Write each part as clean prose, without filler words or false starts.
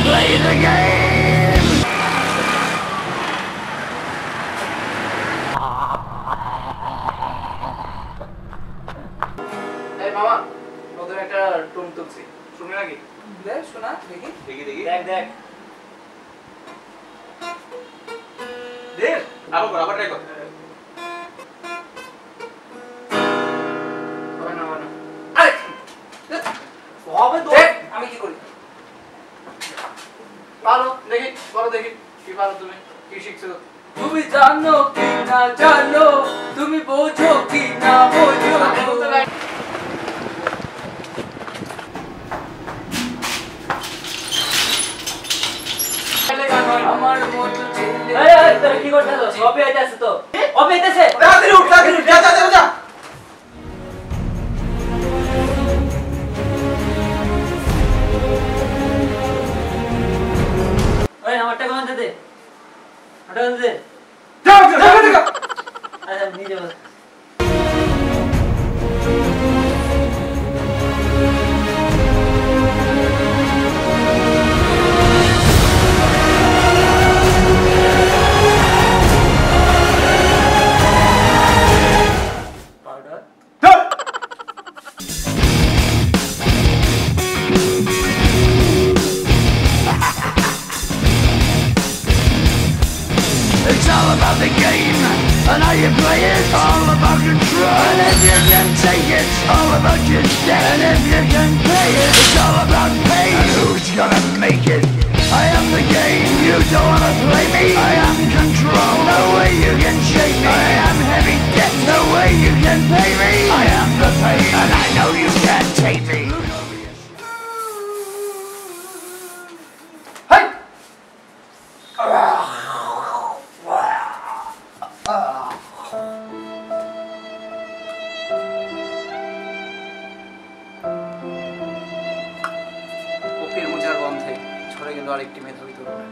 play the game. Hey mama, ওদের একটা টুম তুলছি। শুনবি নাকি? দেখ শোনা, দেখি। দেখ। দেখ, আবার ট্রাই কর। না। আরে হবে তো। আমি কি করি? পারো, দেখি কি পারো তুমি? কি শিখছো? তুমি জানো কি না জানো, তুমি বোঝো কি না বোঝো। আমার মতো ছেলে। এই তোরা কি করতেছস? কপি আইতাছে তো। কপি আইতাছে। তাড়াতাড়ি উঠ, যা। ওই আমারটা কোন দে? আটা কোন দে? যা। আচ্ছা নিজে বল। It's all about the game and how you play it. All about control, and if you can take it, all about your debt. And if you can pay it, it's all about pain. And who's gonna make it? I am the game. You don't wanna play me. I am control. No way you can shake me. I am heavy debt. No way you can pay me. I am the pain, and I know you can't take me. Hey! কপির মোজার গন্ধে ছড়ে গেল আরেকটি মেধাবী তরুণের।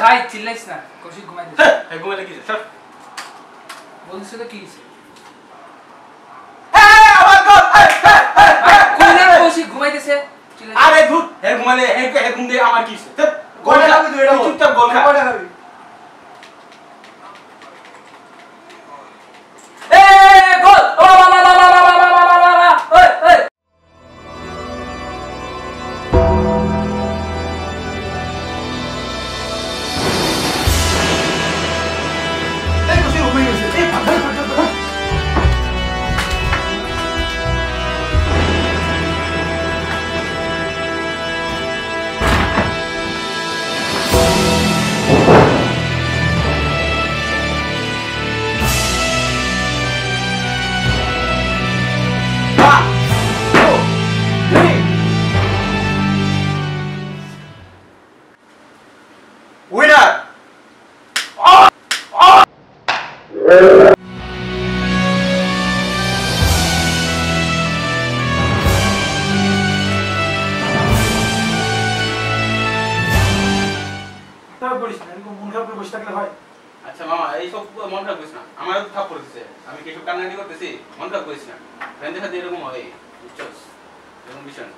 ভাই চিল্লাইস না, কৌশিক ঘুমাইতেছে। ঘুমাইলে কি স্যার? বলছিস তো কি হইছে? কৌশিক ঘুমাইতেছে। আরে ধুর, এর ঘুমাইলে এর ঘুম দিয়ে আমার কি হইছে? গোল খাবি তুই এটা, চুপচাপ গোল খা। কয়টা খাবি? গোল! এই বসে ঘুমিয়ে গেছে। এই ভাগ। Winner! আচ্ছা মামা, এই সব মন খারাপ করিস না। আমারও তো থাপ্পড় দিছে। আমি কি সব কান্নাকাটি করতেছি? মন খারাপ করিস না। ফ্রেন্ডের সাথে এরকম হয়, বুঝছস? এরকম বিষয় না।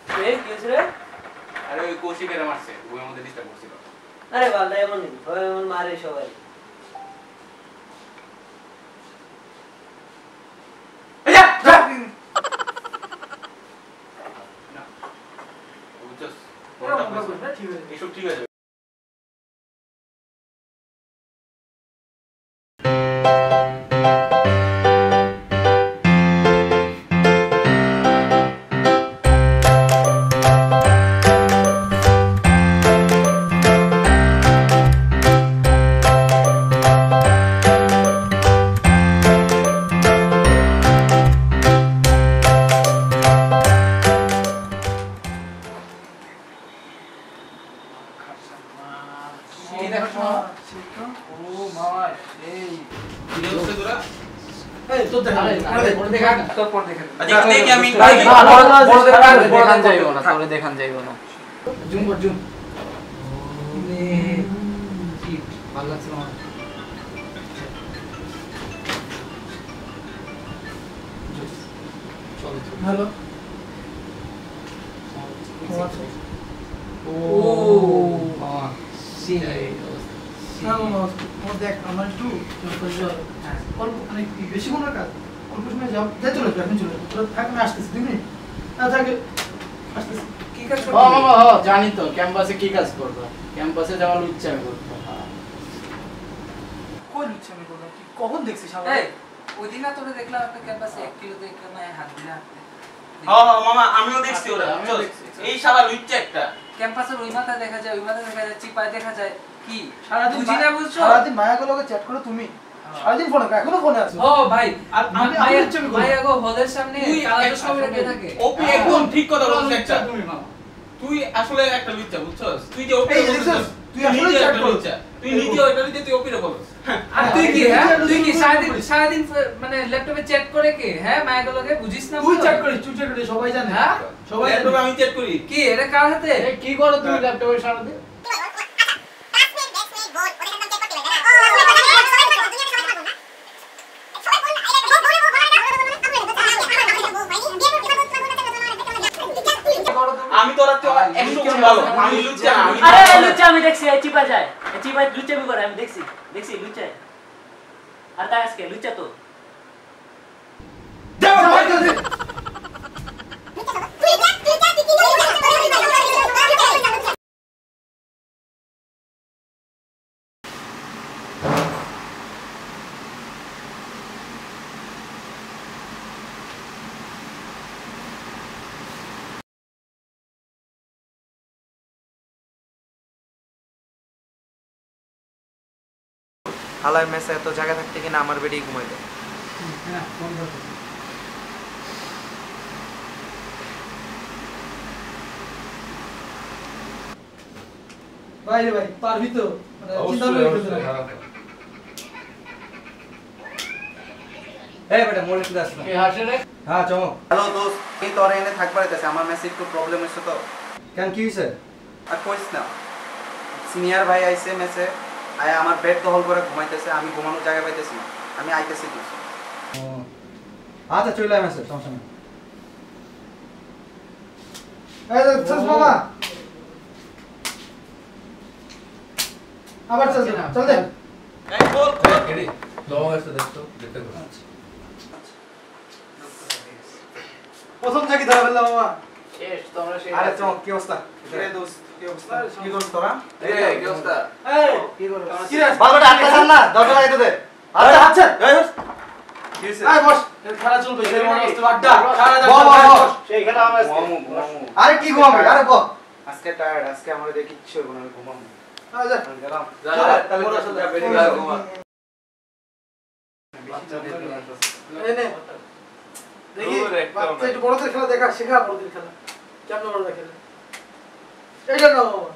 কি হয়েছে রে? আরে ওই কৌশিকের মারছে, ঘুমের মধ্যে ডিস্টার্ব করছিল। আরে বাবা এমন মারে সবাই। বুঝছস? এইসব ঠিক আছে। দেখান যাইব না। জুম কর জুম ভালো লাগছে আমার হ্যালো ও সি দেখ আমার একটু অল্প অনেক বেশি কোনো কাজ অল্প সময় যাও যাই চলে এখন চলে থাক আমি আসতেছি 2 মিনিট থাকে আসতেছি কি কাজ করব জানি তো ক্যাম্পাসে কি কাজ করব ক্যাম্পাসে যাওয়ার ইচ্ছা আমি করব কোন ইচ্ছা আমি করব কি কখন দেখছিস সবাই এই ওই দিন না তোরে দেখলাম একটা ক্যাম্পাসে 1 কিলো দিয়ে কেমন হাত দিলা হ্যাঁ মামা আমিও দেখছি ওরা এই শালা লুচ্চা একটা ক্যাম্পাসের ওই মাথা দেখা যায় চিপায় দেখা যায় কি সারাদিন বুঝি না বুঝছো সারাদিন মায়াগুলোকে চ্যাট করো তুমি সারাদিন ফোনে এখনো ফোনে আছো ও ভাই আর মায়াগো হলের সামনে কালা চশমা রেখে থাকে ওপি একদম ঠিক কথা বলছিস একটা তুমি মামা তুই আসলে একটা লুচ্চা বুঝছস তুই যে ওপি বলছিস তুই আসলে চ্যাট করছিস তুই নিজে ওইটা দিতে তুই ওপিরে বলছিস আর তুই কি সারাদিন মানে ল্যাপটপে চ্যাট করে কি হ্যাঁ মায়াগুলোকে বুঝিস না তুই চ্যাট করিস সবাই জানে হ্যাঁ সবাই ল্যাপটপে আমি চ্যাট করি কি এটা কার হাতে কি করো তুমি ল্যাপটপে সারাদিন আমি তো রাতে 100 গুণ ভালো আমি লুচ্চা না আরে লুচ্চা আমি দেখছি চিপা যায় চিপা লুচ্চামি করে আমি দেখছি লুচ্চা আর তাই আজকে লুচ্চা তো হালার মেসে এত জায়গা থাকতে কিনা আমার বেডি ঘুমাই দেয় ভাই রে ভাই পারবি তো চিন্তা করতে এই বেটা মোড়ে একটু আসো কে হাসে রে হ্যাঁ চমক হ্যালো দোস্ত এই তোর এনে থাকবার আছে আমার মেসে একটু প্রবলেম হইছে তো কেন কি হইছে আর কইস না সিনিয়র ভাই আইছে মেসে আয় আমার বেড দখল করে ঘুমাইতেছে আমি ঘুমানোর জায়গা পাইতেছি না আমি আইতেছি তো আচ্ছা চলে আয় মেসে সমস্যা নেই এই চল মামা আবার চল দে এই বল এডি লং আছে দেখতো দেখতে পাচ্ছ প্রথম জায়গা ধরে ফেললাম মামা শেষ তোমরা শেষ আরে চমক কি অবস্থা রে দোস্ত কি অবস্থা কি করছ তোরা এই কি অবস্থা এই কি করো কি রে বাবাটা আটকা ছাড় না দরজা লাগাইতে দে আরে আচ্ছা এই বস কি হইছে এই বস খেলা চলবে সেই মনে হচ্ছে আড্ডা খাওয়া বস সেই খেলা আমরা ঘুমামু আরে কি ঘুমাবে আরে বস আজকে টায়ার্ড আজকে আমার দেখি কিচ্ছু হবে না আমি ঘুমামু আচ্ছা গেলাম তাহলে মোর সাথে বেরি ঘুমা এই নে দেখি বাচ্চা একটু বড়দের খেলা দেখা শেখা বড়দের খেলা কেমন বড়দের খেলা এইটা না মামা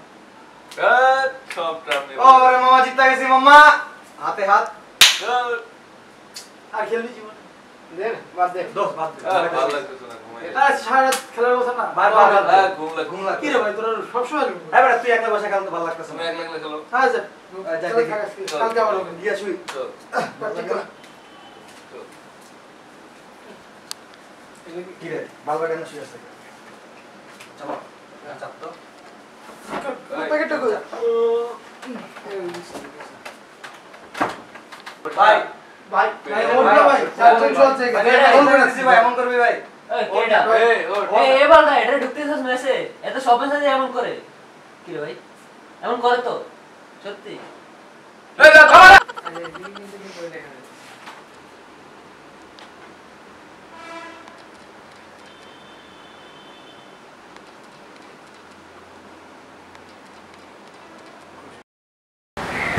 সব ট্রামে ওরে মামা জিততে গেছি মামা হাতে হাত আর খেলবি জীবন দে বাদ দে দোস্ত বাদ দে ভালো লাগতেছে না ঘুমাই এটা সারা রাত খেলার কথা না বার ঘুম লাগে কি রে ভাই তোরা সব সময় এই বেটা তুই একলা বসে খেলতে ভালো লাগতেছে তুমি না একলা একলা খেলো হ্যাঁ যা যা চল দেখি। কালকে আবার হবে গিয়া শুই চল কি রে বালবা কেন শুয়ে আছে চলো চাপ তো প্যাকেটটা কই ভাই ভাই ভাই ওর ভাই চারজন চলছে এমন করে দিছি ভাই এমন করবি ভাই কেডা এই ওর এবার না এটা ঢুকতেছস মেসে এত সব মেসে এমন করে কি রে ভাই এমন করে তো সত্যি এই যা খাওয়া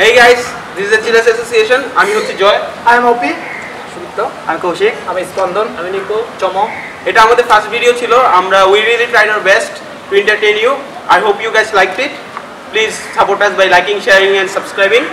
Hey guys, this is the Chilas Association. আমি হচ্ছে জয়, আই এম ওপি সুমিত আমি কৌশিক আমি স্পন্দন আমি নিকো চমক। এটা আমাদের ফার্স্ট ভিডিও ছিল। আমরা we really tried our best to entertain you. I hope you guys liked it. Please support us by liking, sharing and subscribing.